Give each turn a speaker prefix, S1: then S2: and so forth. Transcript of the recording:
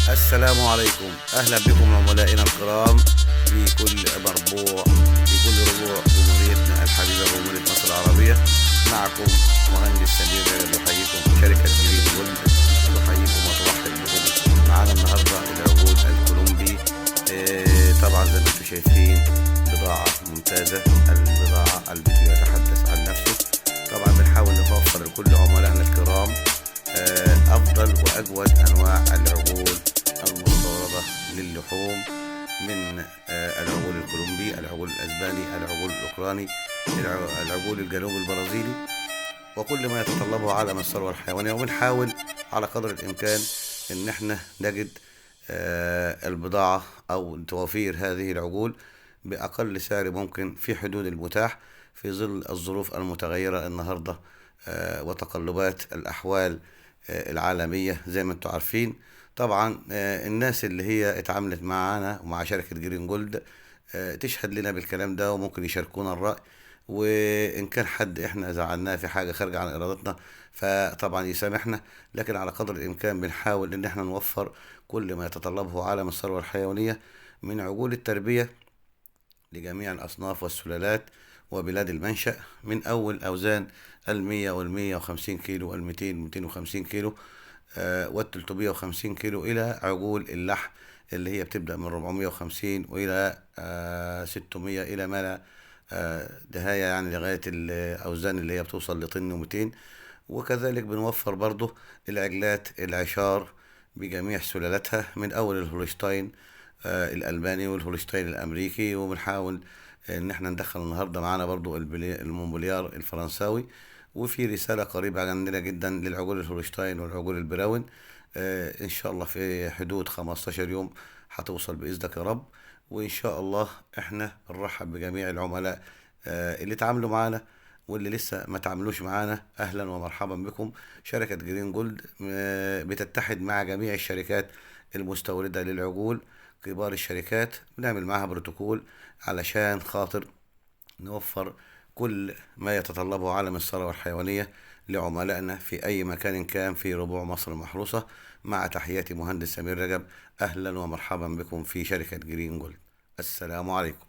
S1: السلام عليكم، أهلا بكم عملائنا الكرام في كل مربوع في كل ربوع جمهوريتنا الحبيبة جمهورية مصر العربية. معكم مهندس سمير رجب، يحييكم شركة جرين جولد، تحييكم وترحب بكم. معانا النهارده العجول الكولومبي. طبعا زي ما انتم شايفين بضاعة ممتازة، البضاعة الفيديو يتحدث عن نفسه. طبعا بنحاول نوفر لكل عملائنا الكرام أفضل وأجود أنواع العجول المستوردة للحوم من العجول الكولومبي، العجول الأسباني، العجول الأوكراني، العجول الجنوب البرازيلي، وكل ما يتطلبه عالم الثروة الحيوانية. وبنحاول على قدر الإمكان إن احنا نجد البضاعة أو توفير هذه العجول بأقل سعر ممكن في حدود المتاح في ظل الظروف المتغيرة النهاردة وتقلبات الأحوال العالمية زي ما انتم عارفين. طبعا الناس اللي هي اتعاملت معانا ومع شركة جرين جولد تشهد لنا بالكلام ده، وممكن يشاركونا الرأي. وإن كان حد احنا زعلناه في حاجة خارجة عن إرادتنا فطبعا يسامحنا، لكن على قدر الإمكان بنحاول إن احنا نوفر كل ما يتطلبه عالم الثروة الحيوانية من عجول التربية لجميع الأصناف والسلالات وبلاد المنشأ، من أول أوزان 100 وال150 كيلو وال200 250 كيلو وال350 كيلو إلى عجول اللحم اللي هي بتبدأ من 450 وإلى 600 إلى ما لا نهاية، يعني لغاية الأوزان اللي هي بتوصل لطن و200. وكذلك بنوفر برضه العجلات العشار بجميع سلالاتها من أول الهولشتاين الألباني والهولشتاين الأمريكي. وبنحاول إن احنا ندخل النهاردة معانا برضو المونبوليار الفرنساوي. وفي رسالة قريبة عندنا جدا للعجول الهولشتاين والعجول البراون. إن شاء الله في حدود 15 يوم هتوصل بإذنك يا رب. وإن شاء الله احنا نرحب بجميع العملاء اللي تعاملوا معانا واللي لسه ما تعاملوش معانا. اهلا ومرحبا بكم. شركة جرين جولد بتتحد مع جميع الشركات المستوردة للعجول، كبار الشركات بنعمل معاها بروتوكول علشان خاطر نوفر كل ما يتطلبه عالم الثروة الحيوانية لعملائنا في أي مكان كان في ربوع مصر المحروسة. مع تحياتي مهندس سمير رجب، أهلا ومرحبا بكم في شركة جرين جولد. السلام عليكم.